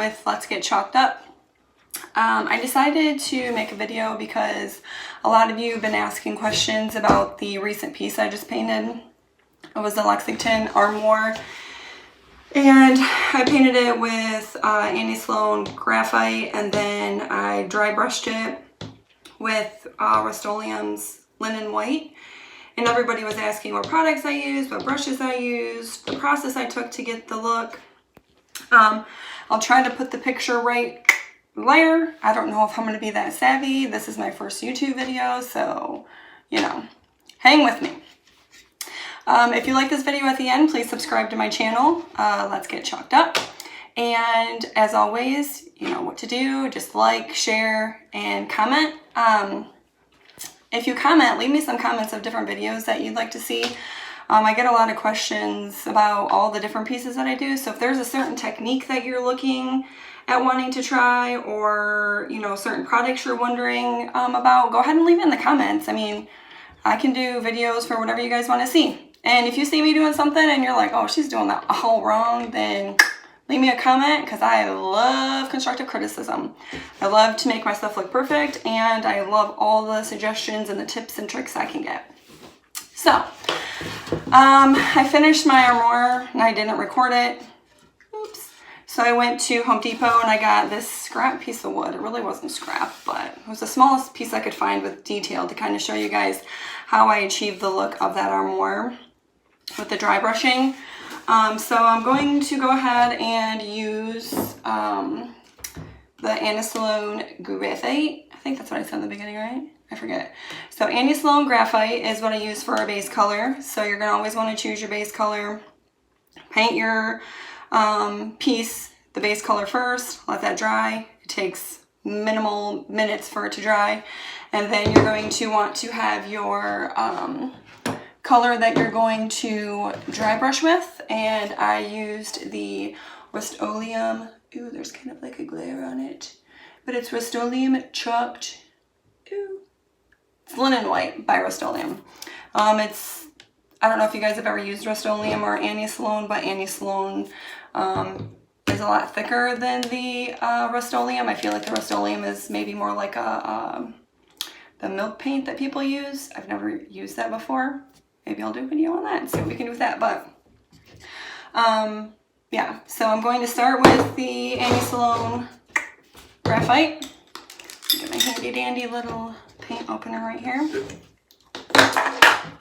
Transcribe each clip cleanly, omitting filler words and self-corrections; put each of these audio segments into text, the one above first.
with Let's Get Chalked Up. I decided to make a video because a lot of you have been asking questions about the recent piece I just painted. It was the Lexington Armoire, and I painted it with Annie Sloan graphite, and then I dry brushed it with Rust-Oleum's linen white. And everybody was asking what products I used, what brushes I used, the process I took to get the look. I'll try to put the picture right there. I don't know if I'm going to be that savvy. This is my first YouTube video, so, you know, hang with me. If you like this video at the end, please subscribe to my channel. Let's Get Chalked Up. And as always, you know what to do. Just like, share, and comment. If you comment, leave me some comments of different videos that you'd like to see. I get a lot of questions about all the different pieces that I do. So if there's a certain technique that you're looking at wanting to try, or, you know, certain products you're wondering about, go ahead and leave it in the comments. I mean, I can do videos for whatever you guys want to see. And if you see me doing something and you're like, oh, she's doing that all wrong, then leave me a comment, because I love constructive criticism. I love to make my stuff look perfect, and I love all the suggestions and the tips and tricks I can get. So, I finished my armoire and I didn't record it. Oops. So I went to Home Depot and I got this scrap piece of wood. It really wasn't scrap, but it was the smallest piece I could find with detail to kind of show you guys how I achieved the look of that armoire with the dry brushing. So I'm going to go ahead and use the Annie Sloan graphite. I think that's what I said in the beginning, right? I forget. So Annie Sloan graphite is what I use for a base color. So you're going to always want to choose your base color. Paint your piece, the base color first. Let that dry. It takes minimal minutes for it to dry. And then you're going to want to have your color that you're going to dry brush with, and I used the Rust-Oleum. Ooh, there's kind of like a glare on it, but it's Rust-Oleum chalked. Ooh, it's linen white by Rust-Oleum. I don't know if you guys have ever used Rust-Oleum or Annie Sloan, but Annie Sloan is a lot thicker than the Rust-Oleum. I feel like the Rust-Oleum is maybe more like the milk paint that people use. I've never used that before. Maybe I'll do a video on that and see what we can do with that. But yeah, so I'm going to start with the Annie Sloan graphite. Get my handy dandy little paint opener right here.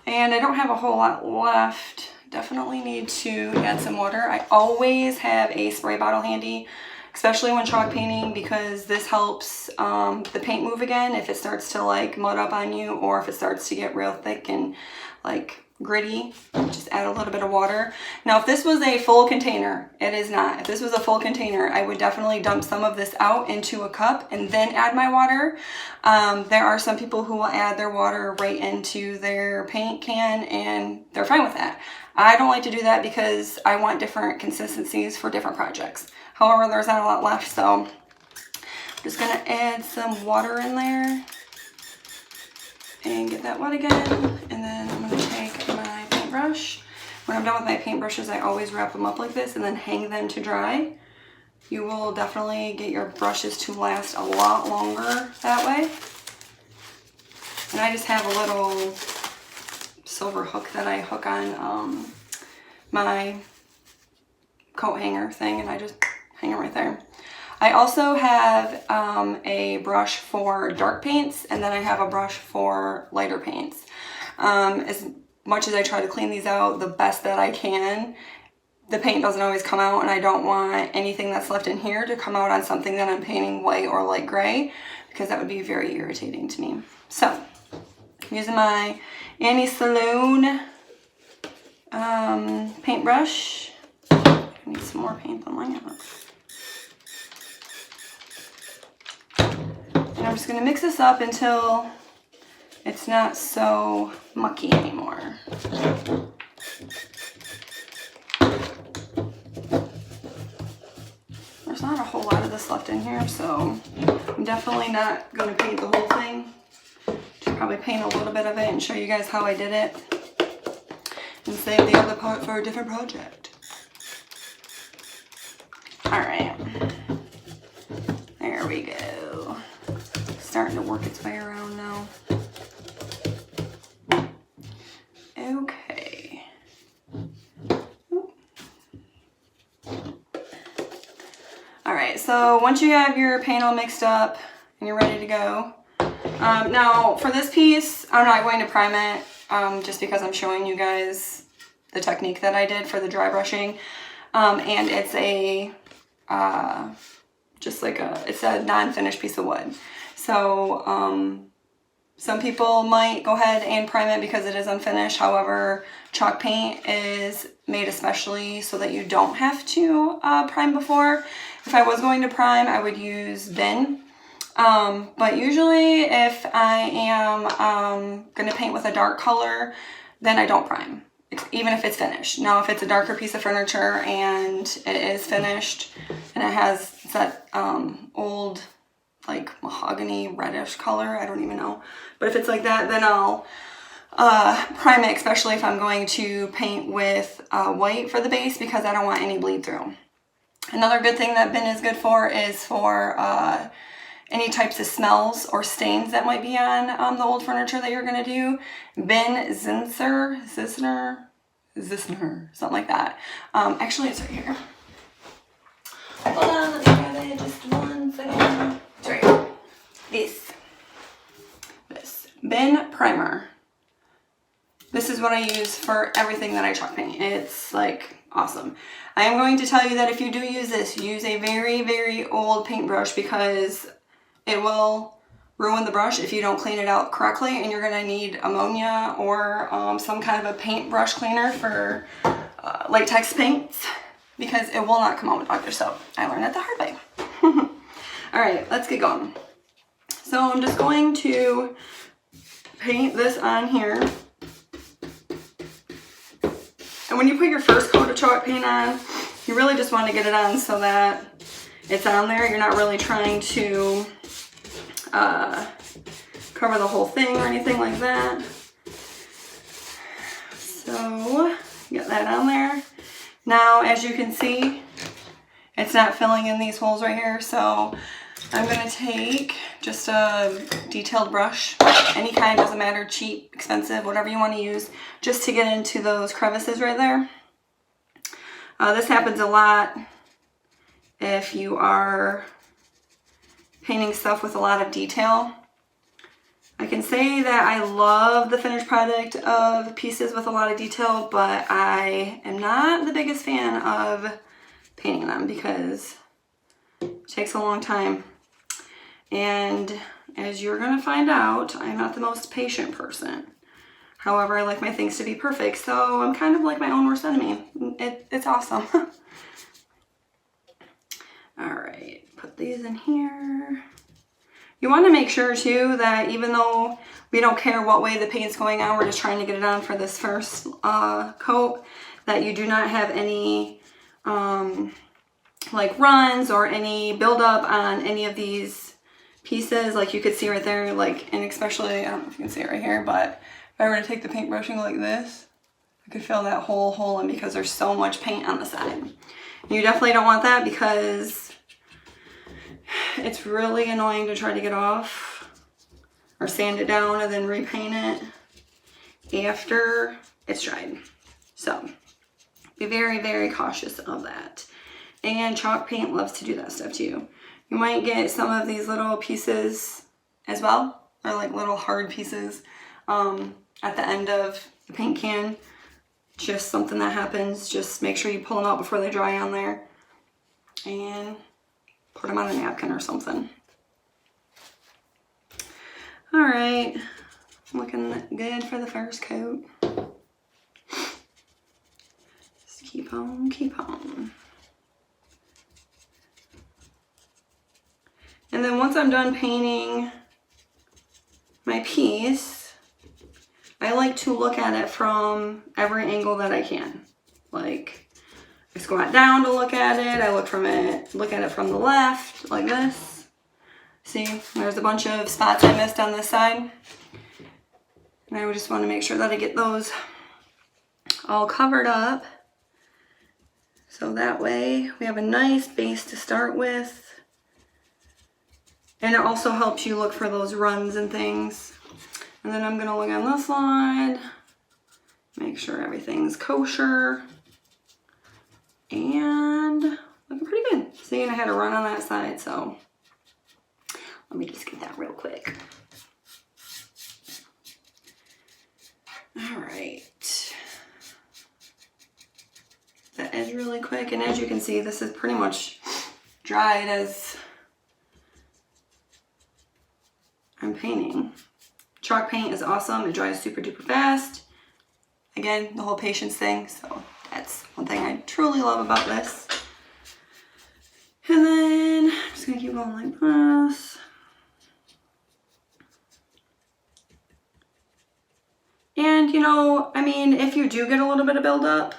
And I don't have a whole lot left. Definitely need to add some water. I always have a spray bottle handy, especially when chalk painting, because this helps the paint move again if it starts to like mud up on you, or if it starts to get real thick and like gritty. Just add a little bit of water. Now if this was a full container, it is not. If this was a full container, I would definitely dump some of this out into a cup and then add my water. There are some people who will add their water right into their paint can, and they're fine with that. I don't like to do that because I want different consistencies for different projects. However, there's not a lot left, so I'm just gonna add some water in there and get that wet again. And then I'm gonna take my paintbrush. When I'm done with my paintbrushes, I always wrap them up like this and then hang them to dry. You will definitely get your brushes to last a lot longer that way. And I just have a little silver hook that I hook on my coat hanger thing, and I just hang it right there. I also have a brush for dark paints, and then I have a brush for lighter paints. As much as I try to clean these out the best that I can, the paint doesn't always come out, and I don't want anything that's left in here to come out on something that I'm painting white or light gray, because that would be very irritating to me. So, using my Annie Sloan paintbrush. I need some more paint than I have. And I'm just going to mix this up until it's not so mucky anymore. There's not a whole lot of this left in here, so I'm definitely not going to paint the whole thing. Just probably paint a little bit of it and show you guys how I did it, and save the other part for a different project. Alright, There we go. Starting to work its way around now. Okay. Alright, so once you have your paint all mixed up and you're ready to go, now for this piece, I'm not going to prime it just because I'm showing you guys the technique that I did for the dry brushing. And it's a, it's a non-finished piece of wood. So some people might go ahead and prime it because it is unfinished. However, chalk paint is made especially so that you don't have to prime before. If I was going to prime, I would use Bin. But usually if I am going to paint with a dark color, then I don't prime, even if it's finished. Now, if it's a darker piece of furniture and it is finished and it has that old like mahogany reddish color, I don't even know. But if it's like that, then I'll prime it, especially if I'm going to paint with white for the base, because I don't want any bleed through. Another good thing that Bin is good for is for any types of smells or stains that might be on the old furniture that you're going to do. Bin Zinsser, something like that. Actually, it's right here. Hold on, let me grab it just one second. It's right here. This Bin Primer. This is what I use for everything that I chalk paint. It's like awesome. I am going to tell you that if you do use this, use a very, very old paintbrush, because it will ruin the brush if you don't clean it out correctly, and you're going to need ammonia or some kind of a paintbrush cleaner for latex paints, because it will not come out with Dr. Soap. I learned that the hard way. Alright, let's get going. So I'm just going to paint this on here. And when you put your first coat of chalk paint on, you really just want to get it on so that it's on there. You're not really trying to cover the whole thing or anything like that. So, get that on there. Now, as you can see, it's not filling in these holes right here, so I'm going to take just a detailed brush, any kind, doesn't matter, cheap, expensive, whatever you want to use, just to get into those crevices right there. This happens a lot if you are painting stuff with a lot of detail. I can say that I love the finished product of pieces with a lot of detail, but I am not the biggest fan of painting them because it takes a long time. And as you're going to find out, I'm not the most patient person. However, I like my things to be perfect, so I'm kind of like my own worst enemy. It's awesome. Alright, put these in here. You want to make sure too that even though we don't care what way the paint's going on, we're just trying to get it on for this first coat, that you do not have any like runs or any buildup on any of these pieces. Like you could see right there, like, and especially, I don't know if you can see it right here, but if I were to take the paint brushing like this, I could fill that whole hole in because there's so much paint on the side. And you definitely don't want that because it's really annoying to try to get off or sand it down and then repaint it after it's dried. So be very, very cautious of that. And chalk paint loves to do that stuff too. You might get some of these little pieces as well, or like little hard pieces at the end of the paint can. Just something that happens. Just make sure you pull them out before they dry on there and put them on a napkin or something. Alright, looking good for the first coat. Just keep on, keep on. And then once I'm done painting my piece, I like to look at it from every angle that I can. Like, I squat down to look at it. I look at it from the left, like this. See, there's a bunch of spots I missed on this side. And I would just want to make sure that I get those all covered up. So that way we have a nice base to start with. And it also helps you look for those runs and things. And then I'm gonna look on this side, make sure everything's kosher. And looking pretty good. Seeing I had a run on that side, so let me just get that real quick. All right. The edge really quick, and as you can see, this is pretty much dried as I'm painting. Chalk paint is awesome. It dries super duper fast. Again, the whole patience thing, so that's one thing I truly love about this. And then I'm just gonna keep going like this. And you know, I mean, if you do get a little bit of buildup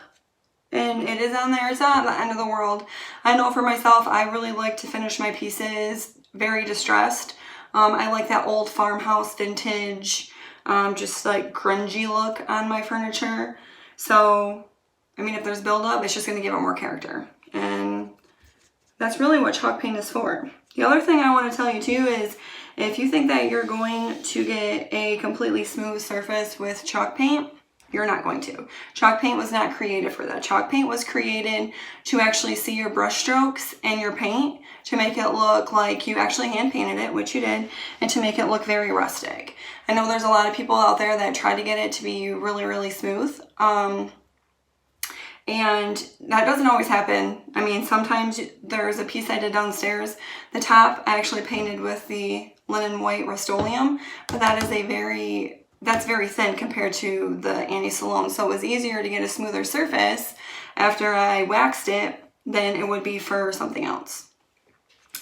and it is on there, it's not the end of the world. I know for myself, I really like to finish my pieces very distressed. I like that old farmhouse vintage, just like grungy look on my furniture. So, I mean, if there's buildup, it's just gonna give it more character. And that's really what chalk paint is for. The other thing I want to tell you too is if you think that you're going to get a completely smooth surface with chalk paint, you're not going to. Chalk paint was not created for that. Chalk paint was created to actually see your brush strokes and your paint to make it look like you actually hand painted it, which you did, and to make it look very rustic. I know there's a lot of people out there that try to get it to be really, really smooth. And that doesn't always happen. I mean, sometimes there's a piece I did downstairs. The top I actually painted with the linen white Rust-Oleum, but that is that's very thin compared to the Annie-Salone. So it was easier to get a smoother surface after I waxed it than it would be for something else.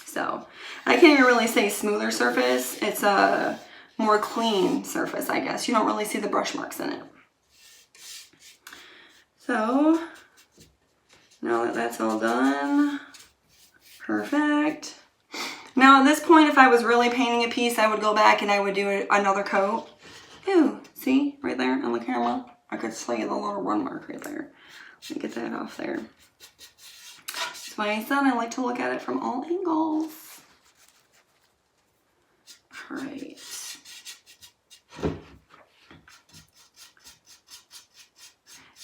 So I can't even really say smoother surface. It's a more clean surface, I guess. You don't really see the brush marks in it. So now that that's all done, perfect. Now at this point, if I was really painting a piece, I would go back and I would do another coat. Ooh, see right there on the camera? I could see the little run mark right there. Let me get that off there. That's why I said I like to look at it from all angles. All right.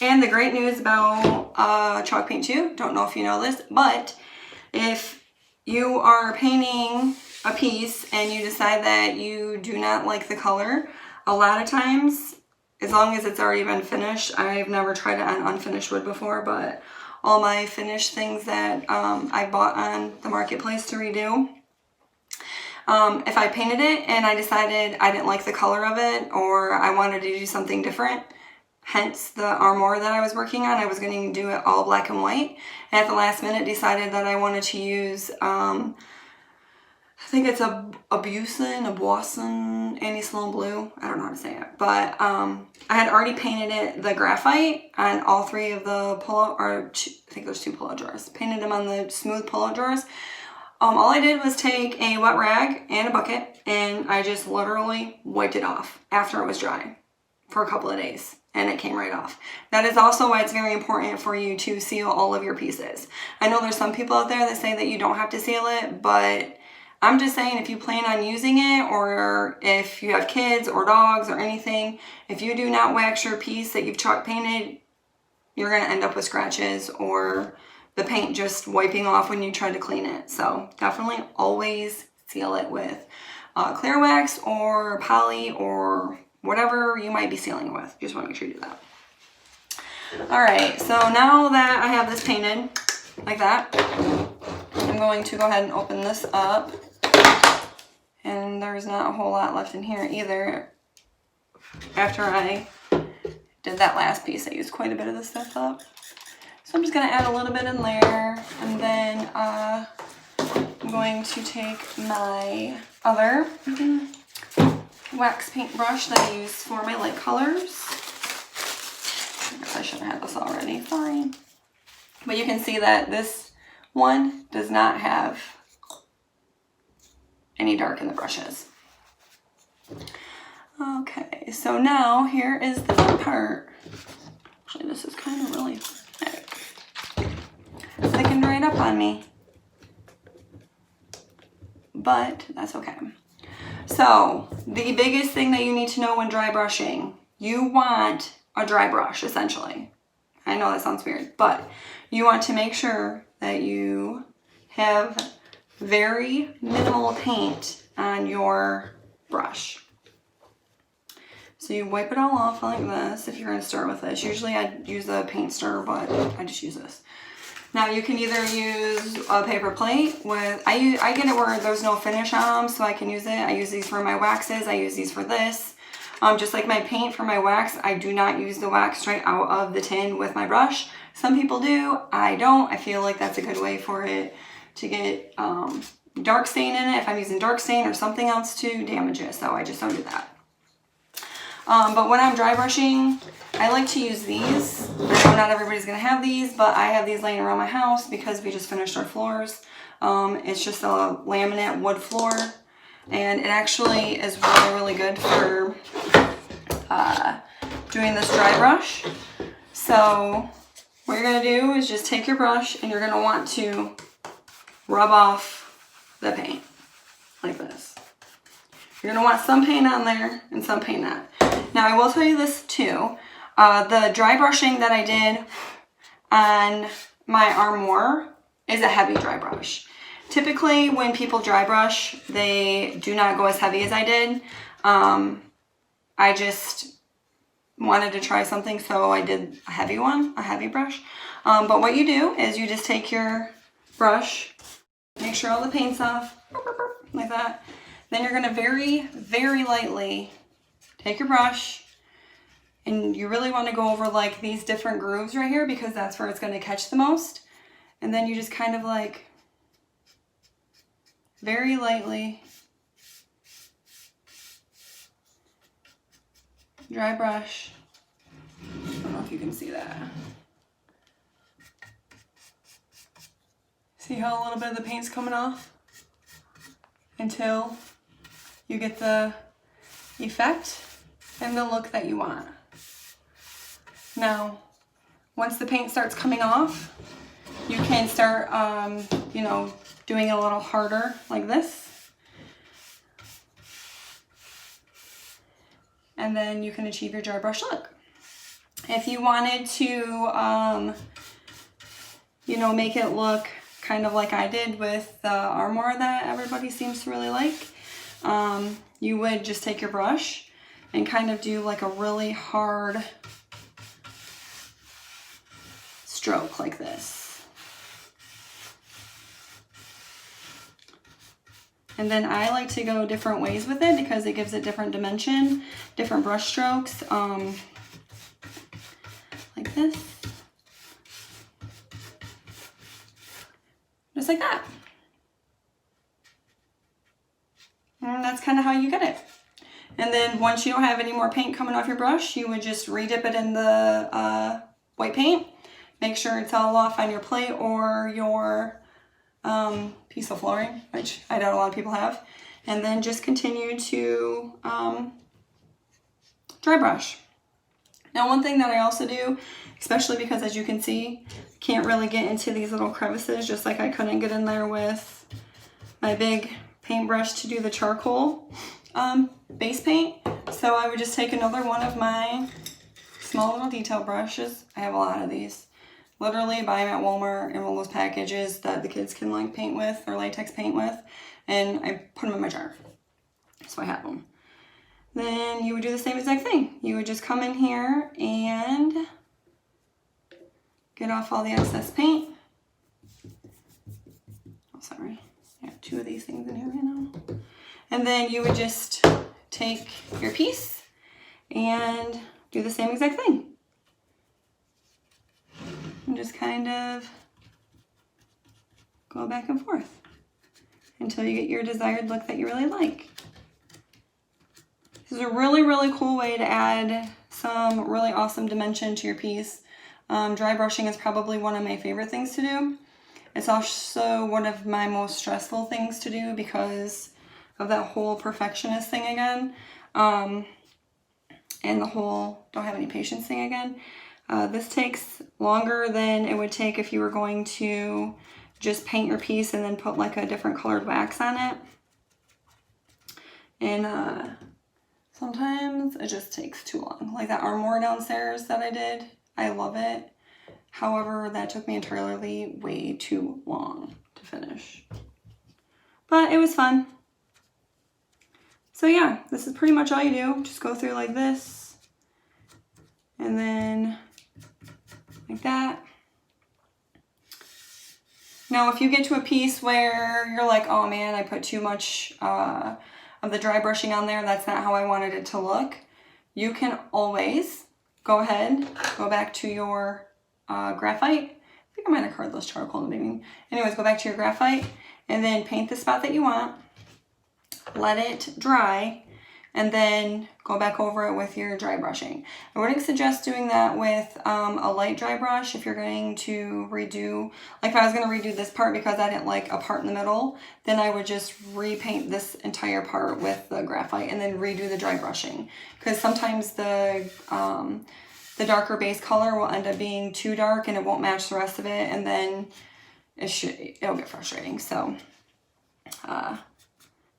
And the great news about chalk paint too, don't know if you know this, but if you are painting a piece and you decide that you do not like the color, a lot of times, as long as it's already been finished, I've never tried it on unfinished wood before, but all my finished things that I bought on the marketplace to redo, if I painted it and I decided I didn't like the color of it or I wanted to do something different, hence the armoire that I was working on, I was going to do it all black and white. And at the last minute decided that I wanted to use, I think it's a Boisson Annie-Salone blue. I don't know how to say it. But I had already painted it, the graphite, on all three of the pull-out, or I think there's 2 pull-out drawers. Painted them on the smooth pull-out drawers. All I did was take a wet rag and a bucket and I just literally wiped it off after it was dry for a couple of days. And it came right off. That is also why it's very important for you to seal all of your pieces. I know there's some people out there that say that you don't have to seal it, but I'm just saying if you plan on using it or if you have kids or dogs or anything, if you do not wax your piece that you've chalk painted, you're gonna end up with scratches or the paint just wiping off when you try to clean it. So definitely always seal it with clear wax or poly or whatever you might be sealing with. You just want to make sure you do that. All right, so now that I have this painted like that, I'm going to go ahead and open this up. And there's not a whole lot left in here either. After I did that last piece, I used quite a bit of this stuff up. So I'm just gonna add a little bit in there, and then I'm going to take my other wax paint brush that I use for my light colors. I guess I should have had this already, fine. But you can see that this one does not have any dark in the brushes. Okay, so now here is the fun part. Actually, this is kind of really thick. It's thickened right up on me. but that's okay. So the biggest thing that you need to know when dry brushing, you want a dry brush essentially. I know that sounds weird, but you want to make sure that you have very minimal paint on your brush. So you wipe it all off like this if you're going to start with this. Usually I use a paint stirrer, but I just use this. Now you can either use a paper plate with, I get it where there's no finish on them, so I can use it. I use these for my waxes, I use these for this. Just like my paint for my wax, I do not use the wax straight out of the tin with my brush. Some people do, I don't. I feel like that's a good way for it to get dark stain in it if I'm using dark stain or something else to damage it, so I just don't do that. But when I'm dry brushing, I like to use these. I know not everybody's going to have these, but I have these laying around my house because we just finished our floors. It's just a laminate wood floor, and it actually is really, really good for doing this dry brush. So what you're going to do is just take your brush and you're going to want to rub off the paint like this. You're going to want some paint on there and some paint not. Now I will tell you this too. The dry brushing that I did on my Armour is a heavy dry brush. Typically when people dry brush, they do not go as heavy as I did. I just wanted to try something, so I did a heavy one, a heavy brush. But what you do is you just take your brush, make sure all the paint's off, like that. Then you're gonna very, very lightly take your brush, and you really want to go over like these different grooves right here because that's where it's going to catch the most. And then you just kind of like very lightly dry brush. I don't know if you can see that. See how a little bit of the paint's coming off? Until you get the effect and the look that you want. Now, once the paint starts coming off, you can start, you know, doing it a little harder like this. And then you can achieve your dry brush look. If you wanted to, you know, make it look kind of like I did with the Armour that everybody seems to really like, you would just take your brush and kind of do like a really hard stroke like this. And then I like to go different ways with it because it gives it different dimension, different brush strokes, like this. Just like that. And that's kind of how you get it. And then once you don't have any more paint coming off your brush, you would just re-dip it in the white paint. Make sure it's all off on your plate or your piece of flooring, which I doubt a lot of people have. And then just continue to dry brush. Now one thing that I also do, especially because as you can see, can't really get into these little crevices, just like I couldn't get in there with my big paintbrush to do the charcoal base paint. So I would just take another one of my small little detail brushes. I have a lot of these. Literally buy them at Walmart in one of those packages that the kids can like paint with or latex paint with. And I put them in my jar. So I have them. Then you would do the same exact thing. You would just come in here and get off all the excess paint. Oh, sorry. I have two of these things in here right now. And then you would just take your piece and do the same exact thing. And just kind of go back and forth until you get your desired look that you really like. This is a really, really cool way to add some really awesome dimension to your piece. Dry brushing is probably one of my favorite things to do. It's also one of my most stressful things to do because of that whole perfectionist thing again. And the whole don't have any patience thing again. This takes longer than it would take if you were going to just paint your piece and then put like a different colored wax on it. And sometimes it just takes too long. Like that armoire downstairs that I did, I love it. However, that took me entirely way too long to finish. But it was fun. So yeah, this is pretty much all you do. Just go through like this. And then like that. Now, if you get to a piece where you're like, oh man, I put too much of the dry brushing on there, that's not how I wanted it to look, you can always go ahead, go back to your graphite. I think I might have cardless charcoal in the beginning. Anyways, go back to your graphite and then paint the spot that you want. Let it dry, and then go back over it with your dry brushing. I wouldn't suggest doing that with a light dry brush if you're going to redo, like if I was going to redo this part because I didn't like a part in the middle, then I would just repaint this entire part with the graphite and then redo the dry brushing. Because sometimes the darker base color will end up being too dark and it won't match the rest of it, and then it'll get frustrating. So,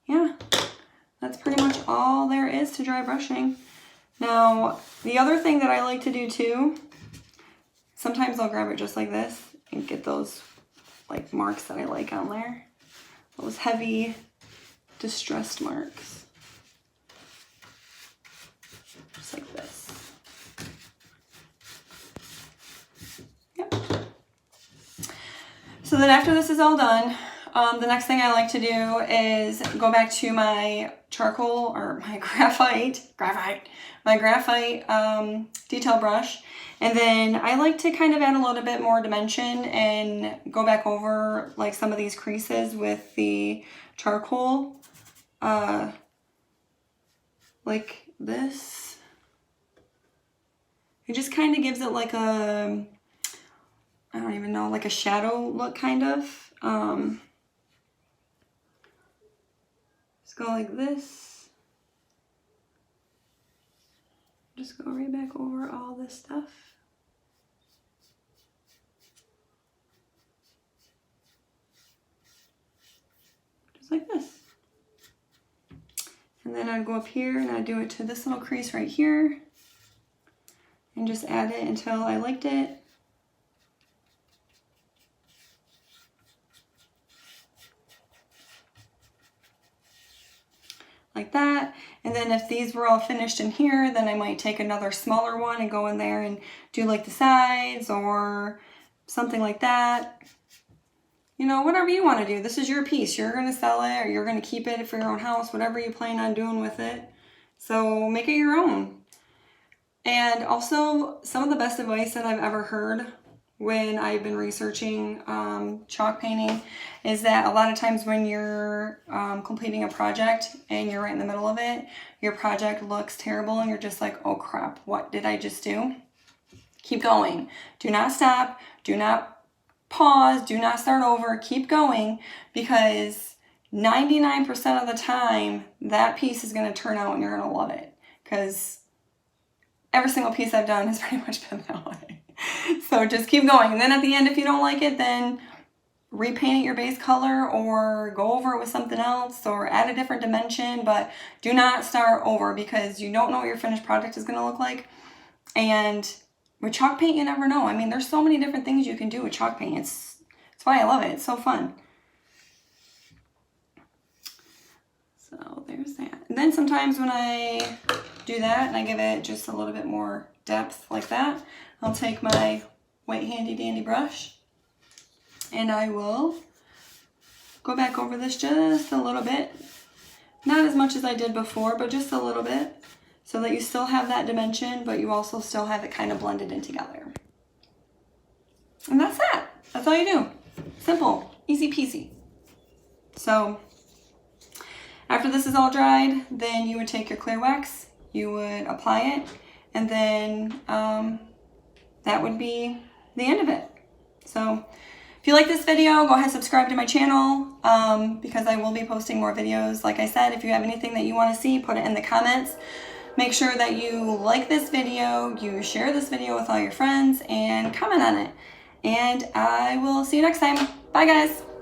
yeah, that's pretty much all there is to dry brushing. Now, the other thing that I like to do too, sometimes I'll grab it just like this and get those like marks that I like on there. Those heavy, distressed marks. Just like this. Yep. So then after this is all done, the next thing I like to do is go back to my charcoal or my graphite detail brush, and then I like to kind of add a little bit more dimension and go back over like some of these creases with the charcoal, like this. It just kind of gives it like a, I don't even know, like a shadow look kind of. Go like this. Just go right back over all this stuff. Just like this. And then I'd go up here and I'd do it to this little crease right here. And just add it until I liked it. Like that. And then if these were all finished in here, then I might take another smaller one and go in there and do like the sides or something like that. You know, whatever you want to do. This is your piece. You're going to sell it or you're going to keep it for your own house, whatever you plan on doing with it. So make it your own. And also, some of the best advice that I've ever heard when I've been researching chalk painting is that a lot of times when you're completing a project and you're right in the middle of it, your project looks terrible and you're just like, oh crap, what did I just do? Keep going. Do not stop. Do not pause. Do not start over. Keep going, because 99% of the time that piece is going to turn out and you're going to love it, because every single piece I've done has pretty much been that way. So just keep going. And then at the end, if you don't like it, then repaint it your base color or go over it with something else or add a different dimension. But do not start over, because you don't know what your finished product is going to look like. And with chalk paint, you never know. I mean, there's so many different things you can do with chalk paint. That's why I love it. It's so fun. So there's that. And then sometimes when I do that and I give it just a little bit more depth like that, I'll take my white handy dandy brush and I will go back over this just a little bit. Not as much as I did before, but just a little bit, so that you still have that dimension, but you also still have it kind of blended in together. And that's that. That's all you do. Simple, easy peasy. So after this is all dried, then you would take your clear wax, you would apply it, and then that would be the end of it. So if you like this video, go ahead and subscribe to my channel, because I will be posting more videos. Like I said, if you have anything that you want to see, put it in the comments. Make sure that you like this video, you share this video with all your friends, and comment on it. And I will see you next time. Bye guys.